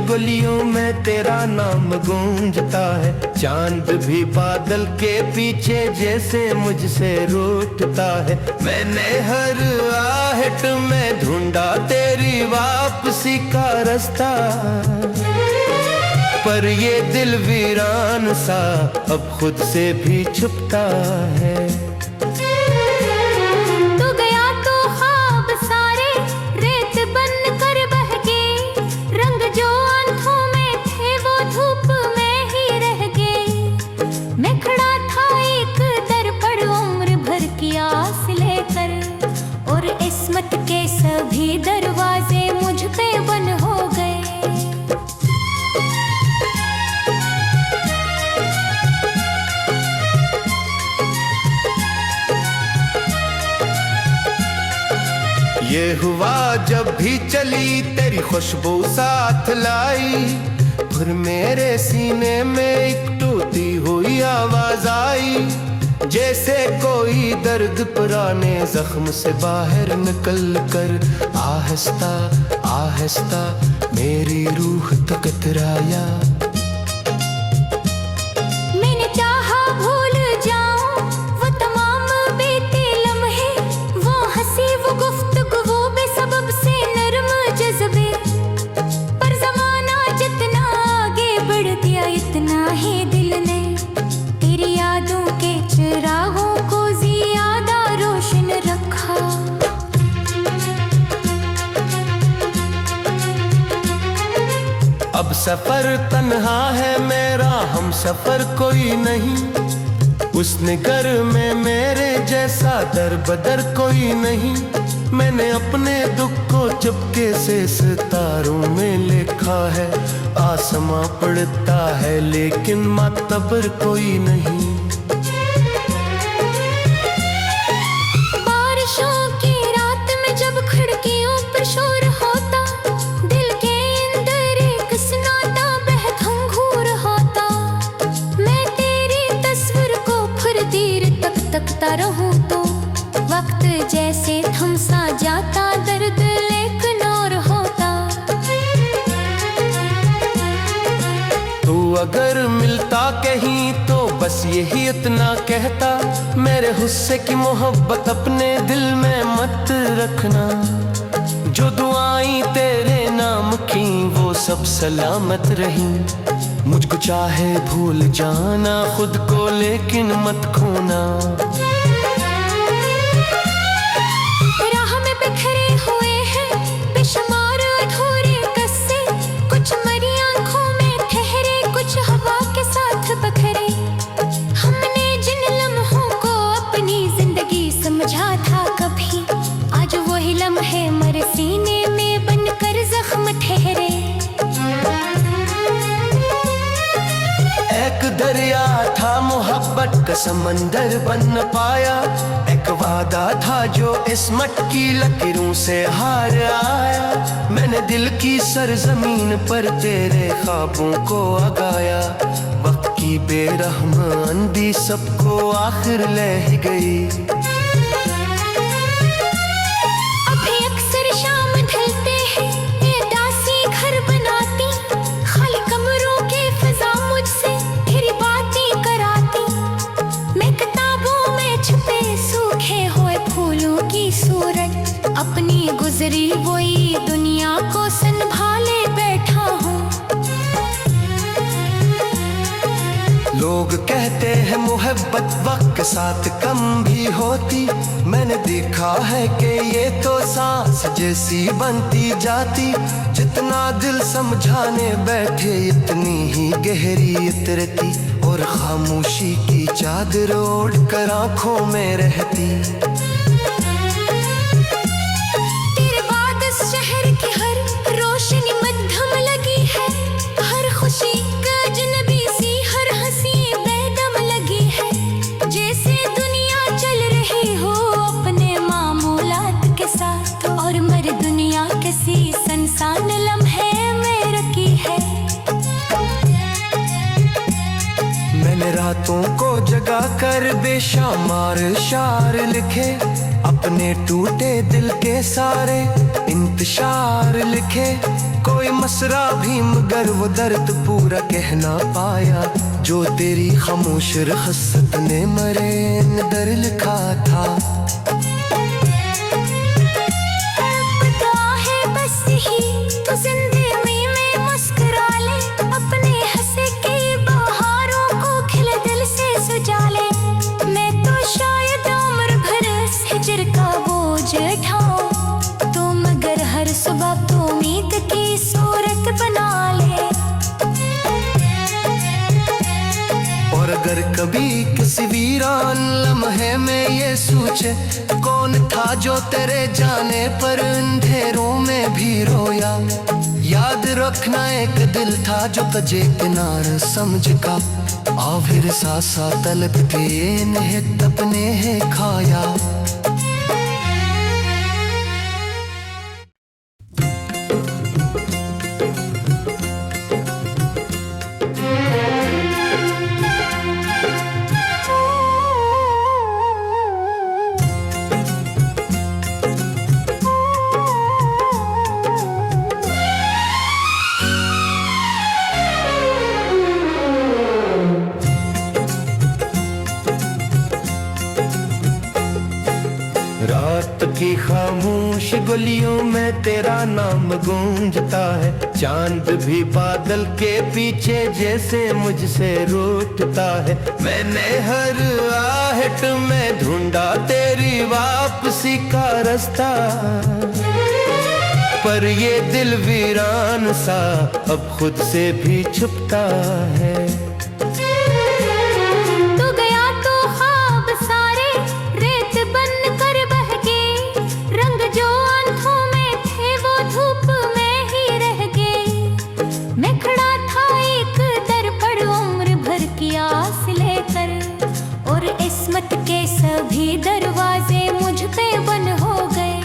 गलियों में तेरा नाम गूंजता है। चांद भी बादल के पीछे जैसे मुझसे रूठता है। मैंने हर आहट में ढूंढा तेरी वापसी का रास्ता, पर ये दिल वीरान सा अब खुद से भी छुपता है। किस्मत के सभी दरवाजे मुझ पे बंद हो गए। ये हुआ जब भी चली तेरी खुशबू साथ लाई, फिर मेरे सीने में एक टूटी हुई आवाज आई, जैसे कोई दर्द पुराने जख्म से बाहर निकल कर आहिस्ता आहिस्ता मेरी रूह तक कतराया। मैंने चाहा भूल जाऊं वो तमाम बीते लम्हे, वो हंसी वो गुफ्तगू वो बेसबब से नरम जज्बे, पर ज़माना जितना आगे बढ़ गया इतना ही दिल ने तेरी यादों के चिरागों को ज़्यादा रोशन रखा। अब सफर तन्हा है मेरा, हम सफर कोई नहीं, उसने घर में मेरे जैसा दर बदर कोई नहीं। मैंने अपने दुख को चुपके से सितारों में लिखा है, आसमां पड़ता है लेकिन मातबर कोई नहीं। बारिशों की रात में जब खिड़कियों पर शोर होता, दिल के अंदर एक सन्नाटा बेघंघूर होता, मैं तेरी तस्वीर को फिर देर तक तकता रहूं तो वक्त जैसे थम सा जाता, दर्द लेकिन और होता। तू अगर मिलता कहीं तो बस यही इतना कहता, मेरे हुस्से की मोहब्बत अपने दिल में मत रखना, जो दुआएं तेरे नाम की वो सब सलामत रही। मुझको चाहे भूल जाना खुद को लेकिन मत खोना। राह में बिखरे हुए हैं बेशुमार अधूरे किस्से, कुछ मरी आंखों में ठहरे कुछ हवा के साथ बखरे। हमने जिन लम्हों को अपनी जिंदगी समझा था कभी, आज वही लम्हे मर सीने में बनकर जख्म ठहरे। एक दरिया था मोहब्बत का समंदर बन न पाया, एक वादा था जो इस मटकी लकीरों से हार आया। मैंने दिल की सरजमीन पर तेरे ख्वाबों को आगाया, वक्त की बेरहम आंधी सबको आखिर ले ही गई। अभी अक्सर शाम ढलते हैं ये दासी घर बनाती, खाली कमरों के फिजा मुझसे तेरी बातें कराती। मैं किताबों में छुपे सूखे हुए फूलों की सूरत, अपनी गुजरी वही दुनिया को संभाले बैठा हूँ। लोग कहते हैं मोहब्बत वक्त के साथ कम भी होती, मैंने देखा है कि ये तो सांस जैसी बनती जाती। जितना दिल समझाने बैठे इतनी ही गहरी उतरती, और खामोशी की चादर ओढ़ कर आंखों में रहती। तेरे बाद इस शहर की हर रोशनी मद्धम लगी है, हर खुशी का अजनबी सी हर हंसी बेदम लगी है, जैसे दुनिया चल रही हो अपने मामूलात के साथ, और मर दुनिया किसी संसान लम्हे में रखी है। मैंने रातों को जगा कर बेशुमार शार लिखे, अपने टूटे दिल के सारे इंतशार लिखे। कोई मसरा भी मगर वो दर्द पूरा कह ना पाया, जो तेरी खामोश रखसत ने मरे अंदर लिखा था। पता है बस ही तो जिंदगी में मुस्कुरा ले, अपने हंसे के बहारों को खिले दिल से सुझा ले। मैं तो शायद उम्र भर इस हिजर का बोझ उठाऊं, तो मगर हर सुबह तो उम्मीद की सूरत बना ले। और अगर कभी किसी वीरान लम्हे में ये सोचे, कौन था जो तेरे जाने पर अंधेरों में भी रोया, याद रखना एक दिल था जो तुझे किनार समझ का, आ फिर सासा तलक के निहित अपने है खाया। रात की खामोश गलियों में तेरा नाम गूंजता है, चांद भी बादल के पीछे जैसे मुझसे रूठता है। मैंने हर आहट में ढूंढा तेरी वापसी का रास्ता, पर ये दिल वीरान सा अब खुद से भी छुपता है। किस्मत के सभी दरवाजे मुझ पे बंद हो गए।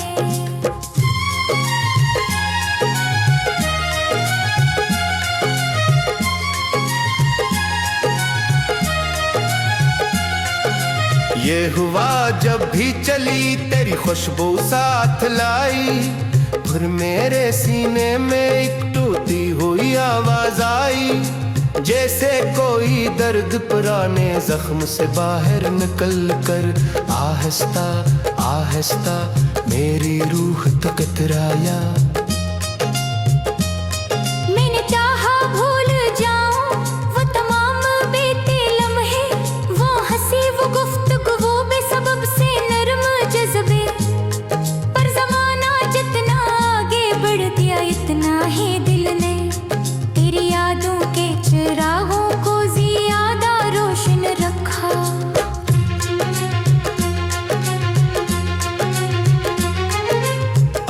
ये हुआ जब भी चली तेरी खुशबू साथ लाई, फिर मेरे सीने में एक टूटी हुई आवाज आई, जैसे कोई दर्द पुराने जख्म से बाहर निकल कर आहिस्ता आहिस्ता मेरी रूह तक कतराया। मैंने चाहा भूल जाऊं वो तमाम बीते लम्हे, वो हंसी वो गुफ्तगू वो बेसबब से नरम जज्बे, पर जमाना जितना आगे बढ़ दिया इतना ही दिल ने तेरी यादों के चिरागों को ज्यादा रोशन रखा।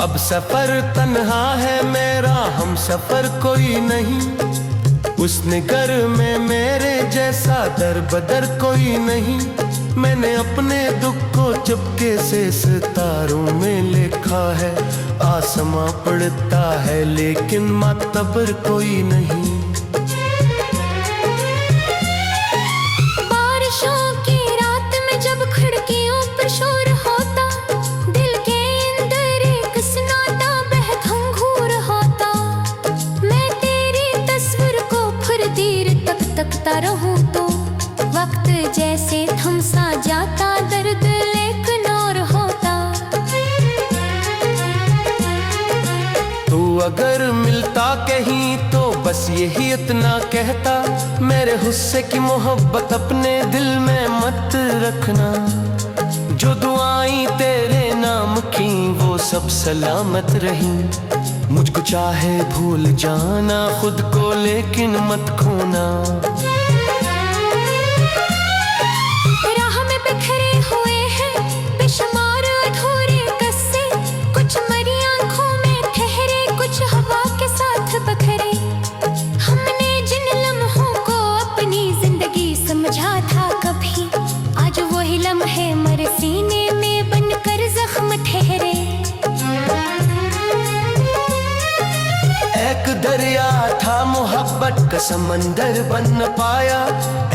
अब सफर तन्हा है मेरा, हम सफर कोई नहीं, उसने घर में मेरे जैसा दर बदर कोई नहीं। मैंने अपने दुख को चुपके से सितारों में लिखा है, आसमां पड़ता है लेकिन मातबर कोई नहीं। बारिशों की रात में जब खिड़कियों पर शोर होता, दिल के अंदर एक सन्नाटा बेघंघूर होता, मैं तेरी तस्वीर को फिर देर तक तकता रहूं तो वक्त जैसे थम सा जाता, दर्द लेकिन और होता। तू अगर मिलता कहीं तो बस यही इतना कहता, मेरे हुस्से की मोहब्बत अपने दिल में मत रखना, जो दुआएं तेरे नाम की वो सब सलामत रही। मुझको चाहे भूल जाना खुद को लेकिन मत खोना। राह में बिखरे हुए हैं बेशुमार अधूरे किस्से, कुछ मरी आंखों में ठहरे कुछ हवा के साथ बखरे। हमने जिन लम्हों को अपनी जिंदगी समझा था कभी, आज वही लम्हे मर सीने में बनकर जख्म ठहरे। एक दरिया था मोहब्बत का समंदर बन न पाया,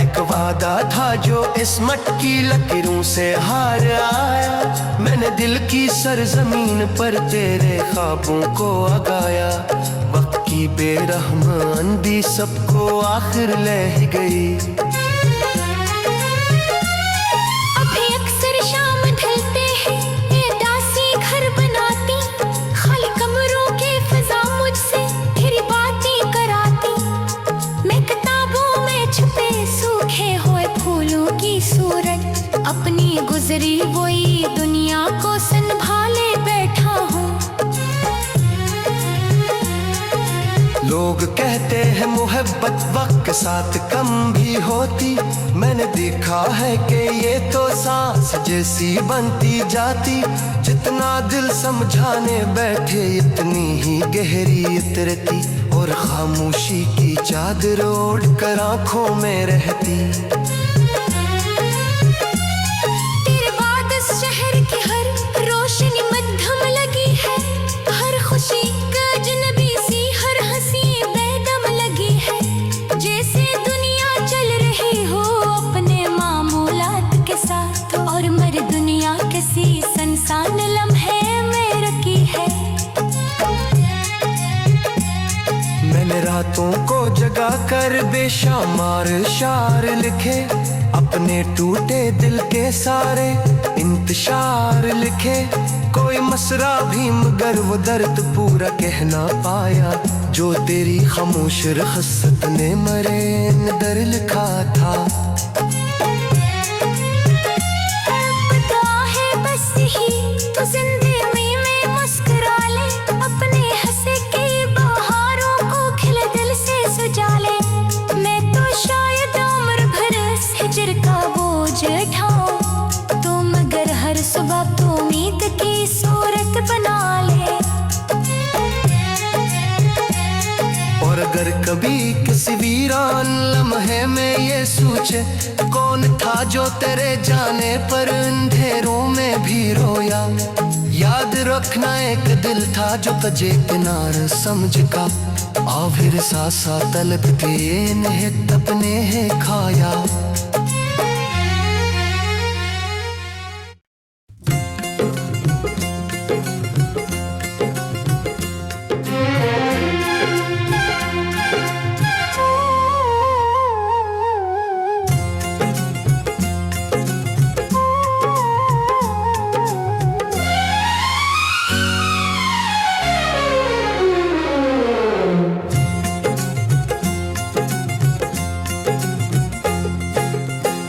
एक वादा था जो इस मटकी लकीरों से हार आया। मैंने दिल की सरजमीन पर तेरे ख्वाबों को आगाया, वक्त की की बेरहम अंधी सबको आखिर ले ही गई। अभी अक्सर शाम ढलते हैं ये दासी घर बनाती, खाली कमरों के फजा मुझसे फिर बातें कराती। मैं किताबों में छुपे सूखे हुए फूलों की सूरत, अपनी गुजरी हुई दुनिया को संभाले बैठा हूँ। लोग कहते हैं मोहब्बत वक्त के साथ कम भी होती, मैंने देखा है कि ये तो सांस जैसी बनती जाती। जितना दिल समझाने बैठे इतनी ही गहरी उतरती, और खामोशी की चादर ओढ़ कर आंखों में रहती। तेरे बाद इस शहर की हर रोशनी मध्यम लगी है, हर खुशी का अजनबी सी हर हंसी बेदम लगी है। जैसे दुनिया चल रही हो अपने मामूलात के साथ, और मर दुनिया किसी संसान लम्हे में रखी है। मैंने रातों को जगा कर बेशुमार शार लिखे, अपने टूटे दिल के सारे इंतशार लिखे। कोई मसरा भी मगर वो दर्द पूरा कह ना पाया, जो तेरी खामोश रखसत ने मरे दर लिखा था। पता है बस ही तो जिंदगी में मुस्कुरा ले, अपने हंसे के बहारों को खिले दिल से सजा ले। मैं तो शायद उम्र भर इस हिजर का बोझ उठाऊं, तो मगर हर सुबह तो उम्मीद की सूरत बना ले। और अगर कभी किसी वीरान लम्हे में ये सोचे, कौन था जो तेरे जाने पर अंधेरों में भी रोया। याद रखना एक दिल था जो तुझे किनार समझ का, आखिर सासा तलब के निहित अपने है खाया।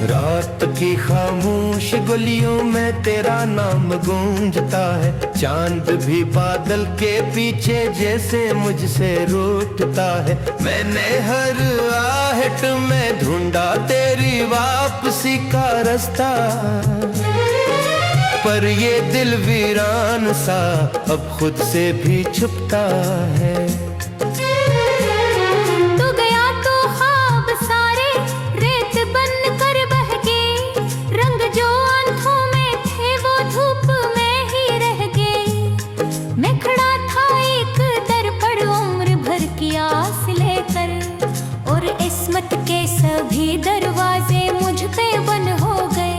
रात की खामोश गलियों में तेरा नाम गूंजता है, चांद भी बादल के पीछे जैसे मुझसे रूठता है। मैंने हर आहट में ढूंढा तेरी वापसी का रास्ता, पर ये दिल वीरान सा अब खुद से भी छुपता है। किस्मत के सभी दरवाजे मुझ पे बंद हो गए।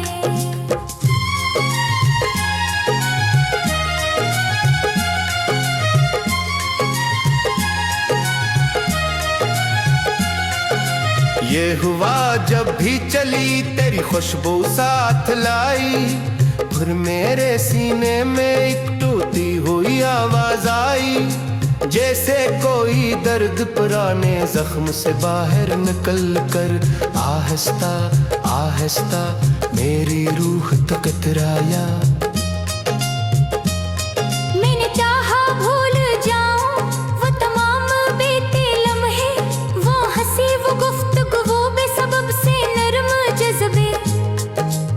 ये हुआ जब भी चली तेरी खुशबू साथ लाई, फिर मेरे सीने में एक टूटी हुई आवाज आई। जैसे कोई दर्द पुराने जख्म से बाहर निकल कर आहिस्ता आहिस्ता मेरी रूह तक कतराया। मैंने चाहा भूल जाऊं वो तमाम बीते लम्हे, वो हंसी वो गुफ्तगू वो बेसबब से नरम जज्बे,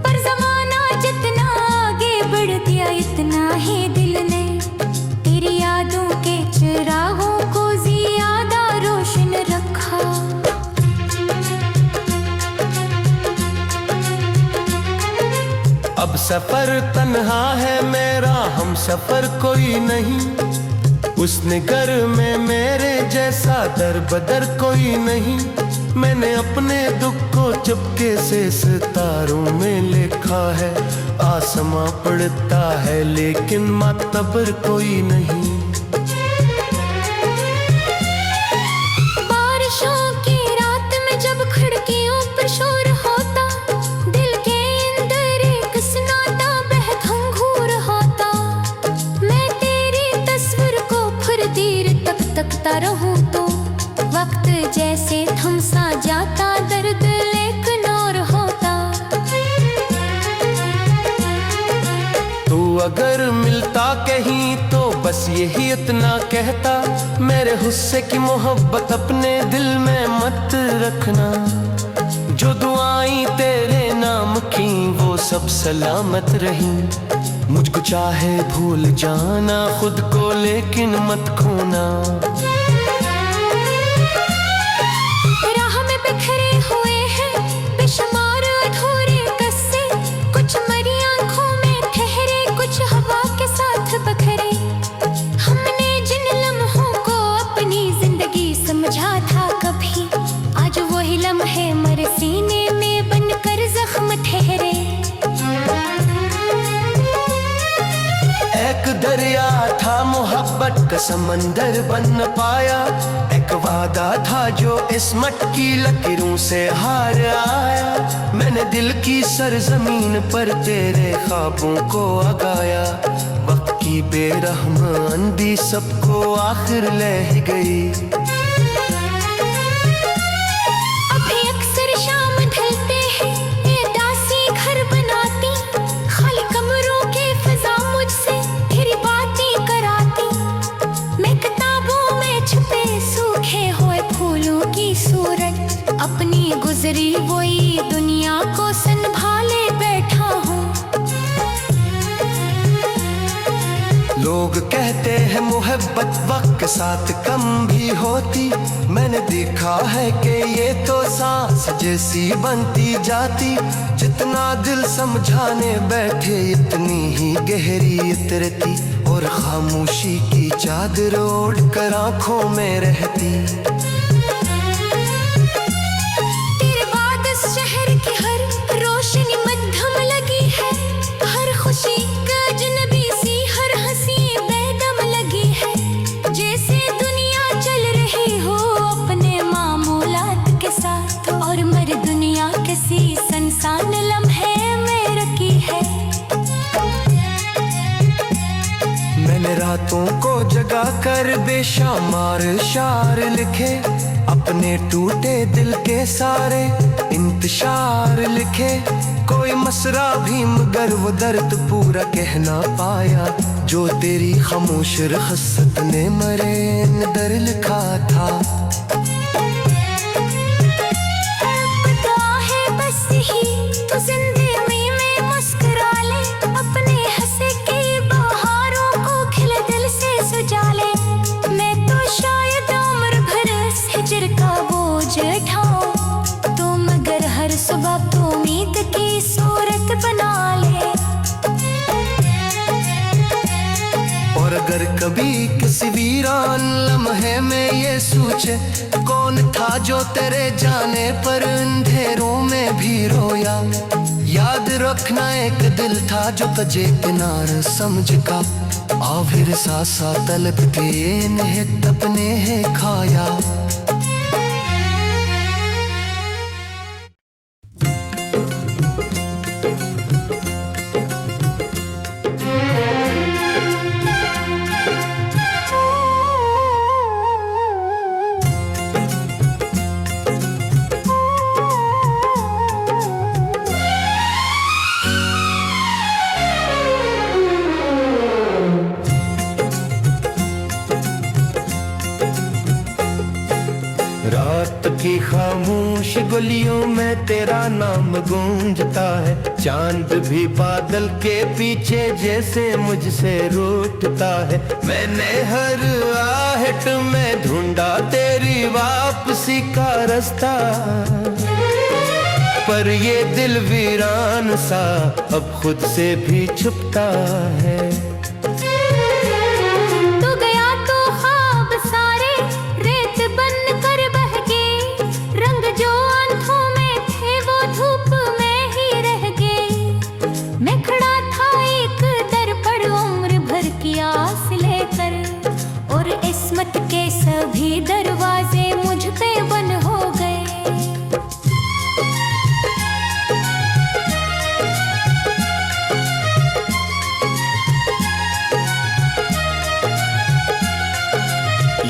पर जमाना जितना आगे बढ़ दिया इतना ही दिल ने तेरी यादों के चिरागों को ज्यादा रोशन रखा। अब सफर तन्हा है मेरा, हम सफर कोई नहीं, उसने घर में मेरे जैसा दर बदर कोई नहीं। मैंने अपने दुख को चुपके से सितारों में लिखा है, आसमां पड़ता है लेकिन मातबर कोई नहीं। अगर मिलता कहीं तो बस यही इतना कहता, मेरे हुस्से की मोहब्बत अपने दिल में मत रखना। जो दुआएं तेरे नाम की वो सब सलामत रही। मुझको चाहे भूल जाना खुद को लेकिन मत खोना। राह में बिखरे हुए हैं बेशुमार अधूरे कस्से, कुछ मरी आंखों में ठहरे, कुछ हवा के साथ बखरे। हमने जिन लम्हों को अपनी जिंदगी समझा था कभी, आज वही लम्हे मर सीने में बनकर जख्म ठहरे। एक दरिया था मोहब्बत का समंदर बन न पाया, एक वादा था जो इस मटकी लकीरों से हार आया। मैंने दिल की सरजमीन पर तेरे ख्वाबों को आगाया, वक्त की बेरहम आंधी सबको आखिर ले ही गई। अभी अक्सर शाम ढलते हैं ये दासी घर बनाती, खाली कमरों के फिजा मुझसे फिर बातें कराती। मैं किताबों में छुपे सूखे हुए फूलों की सूरत, अपनी गुजरी वही दुनिया को संभाले बैठा हूँ। लोग कहते हैं मोहब्बत वक्त के साथ कम भी होती, मैंने देखा है कि ये तो सांस जैसी बनती जाती। जितना दिल समझाने बैठे इतनी ही गहरी उतरती, और खामोशी की चादर ओढ़ कर आंखों में रहती। तेरे बाद इस शहर की हर रोशनी मद्धम लगी है, हर खुशी का अजनबी सी हर हंसी बेदम लगी है। जैसे दुनिया चल रही हो अपने मामूलात के साथ, और मर दुनिया किसी संसान लम्हे में रखी है। मैंने रातों को जगा कर बेशुमार शार लिखे, अपने टूटे दिल के सारे इंतशार लिखे। कोई मसरा भी मगर वो दर्द पूरा कह ना पाया, जो तेरी खामोश रखसत ने मरे दर लिखा था। पता है बस ही तो जिंदगी में मुस्कुरा ले, अपने हंसे के बहारों को खिले दिल से सजा ले। मैं तो शायद उम्र भर इस हिजर का बोझ उठाऊं, तो मगर हर सुबह तो उम्मीद की सूरत बना ले। और अगर कभी किसी वीरान लम्हे में ये सोचे, कौन था जो तेरे जाने पर अंधेरों में भी रोया। याद रखना एक दिल था जो तुझे किनार समझ का, आखिर सासा तलब के निहित अपने है खाया। रात की खामोश गलियों में तेरा नाम गूंजता है, चांद भी बादल के पीछे जैसे मुझसे रूठता है। मैंने हर आहट में ढूंढा तेरी वापसी का रास्ता, पर ये दिल वीरान सा अब खुद से भी छुपता है। किस्मत के सभी दरवाजे मुझ पे बंद हो गए।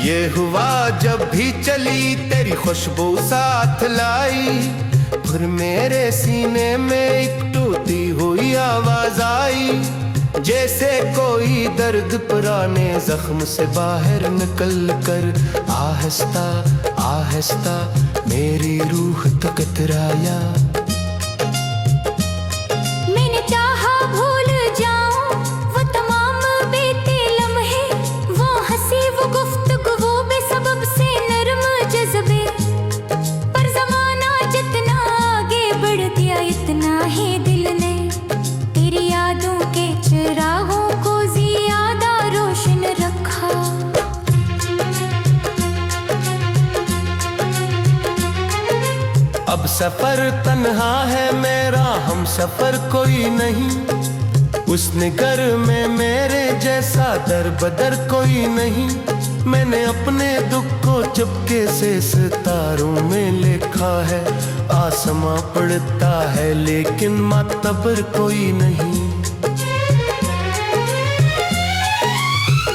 ये हुआ जब भी चली तेरी खुशबू साथ लाई, फिर मेरे सीने में एक टूटी हुई आवाज आई। जैसे कोई दर्द पुराने जख्म से बाहर निकल कर आहिस्ता आहिस्ता मेरी रूह तक कतराया। मैंने चाहा भूल जाऊं वो तमाम बीते लम्हे, वो हंसी वो गुफ्तगू वो बेसबब से नरम जज्बे, पर जमाना जितना आगे बढ़ दिया इतना ही दिल ने तेरी यादों के चिरागों को ज्यादा रोशन रखा। अब सफर तन्हा है मेरा, हम सफर कोई नहीं, उस निगर में मेरे जैसा दर बदर कोई नहीं। मैंने अपने दुख को चुपके से सितारों में लिखा है, आसमां पड़ता है लेकिन मातबर कोई नहीं।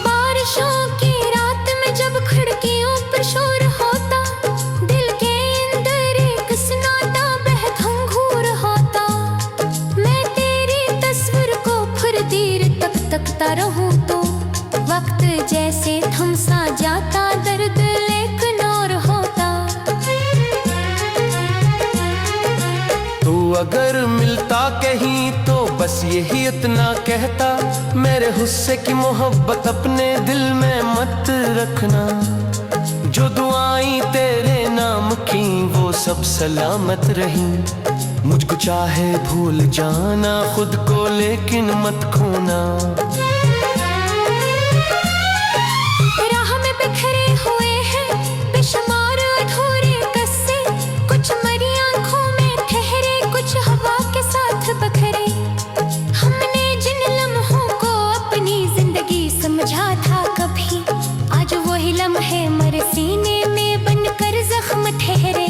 बारिशों की रात में जब खिड़कियों पर शोर होता, दिल के अंदर एक सन्नाटा बेघंघूर होता। मैं तेरी तस्वीर को फिर देर तक तकता रहूं तो वक्त जैसे थम सा जाता, दर्द लेकिन और होता। तू अगर मिलता कहीं तो बस यही इतना कहता, मेरे हुस्से की मोहब्बत अपने दिल में मत रखना। जो दुआएं तेरे नाम की वो सब सलामत रही, मुझको चाहे भूल जाना खुद को लेकिन मत खोना। राह में बिखरे हुए हैं बेशुमार अधूरे किस्से, कुछ मरी आंखों में ठहरे कुछ हवा के साथ बखरे। हमने जिन लम्हों को अपनी जिंदगी समझा था कभी, आज वही लम्हे मर सीने में बनकर जख्म ठहरे।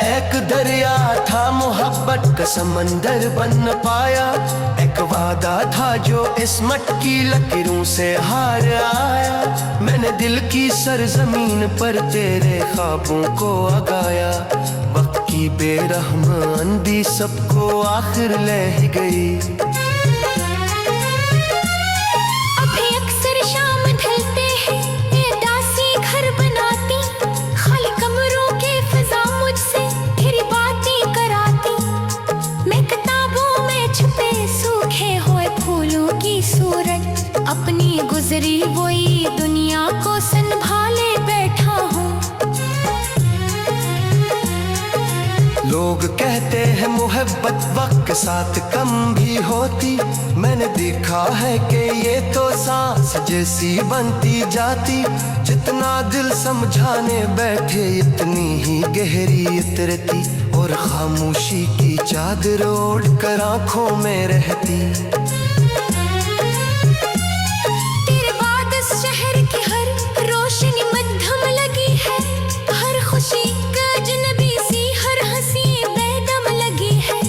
एक दरिया था मोहब्बत का समंदर बन न पाया, एक वादा था जो इस मटकी लकीरों से हार आया। मैंने दिल की सरजमीन पर तेरे ख्वाबों को आगाया, वक्त की बेरहम आंधी सबको आखिर ले ही गई। अभी अक्सर शाम ढलते हैं ये दासी घर बनाती, खाली कमरों के फिजा मुझसे तेरी बातें कराती। मैं किताबों में छुपे सूखे हुए फूलों की सूरत, अपनी गुजरी वही दुनिया को संभाले बैठा हूँ। लोग कहते हैं मोहब्बत वक्त के साथ कम भी होती, मैंने देखा है कि ये तो सांस जैसी बनती जाती। जितना दिल समझाने बैठे इतनी ही गहरी उतरती, और खामोशी की चादर ओढ़ कर आंखों में रहती। तेरे बाद इस शहर की हर रोशनी मध्यम लगी है, हर खुशी का अजनबी सी हर हंसी बेदम लगी है।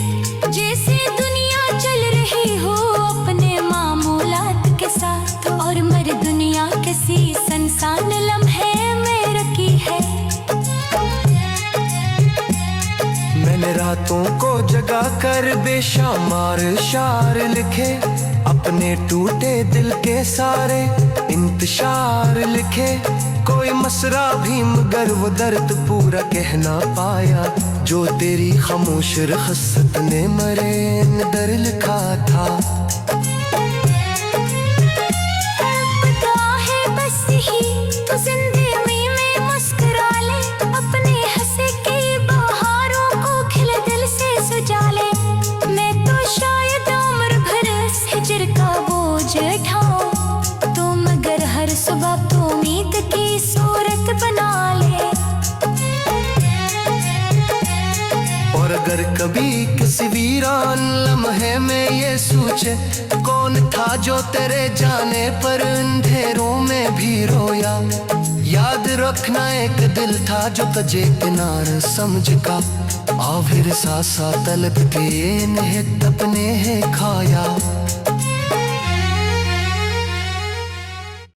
जैसे दुनिया चल रही हो अपने मामूलात के साथ, और मर दुनिया किसी संसान लम्हे में रखी है। मैंने रातों को जगा कर बेशुमार शार लिखे, अपने टूटे दिल के सारे इंतशार लिखे। कोई मसरा भी मगर वो दर्द पूरा कह ना पाया, जो तेरी खामोश रखसत ने मरे अंदर लिखा था। पता है बस ही तो जिंदगी में मुस्कुरा ले, अपने हंसे के बहारों को खिले दिल से सजा ले। मैं तो शायद उम्र भर इस हिजर का बोझ उठाऊं, तो मगर हर सुबह तो उम्मीद की सूरत बना ले। और अगर कभी किसी वीरान लम्हे में ये सोचे, कौन था जो तेरे जाने पर अंधेरों में भी रोया। याद रखना एक दिल था जो तुझे किनार समझ का, आविर सा तलब के निहित अपने है खाया।